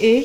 1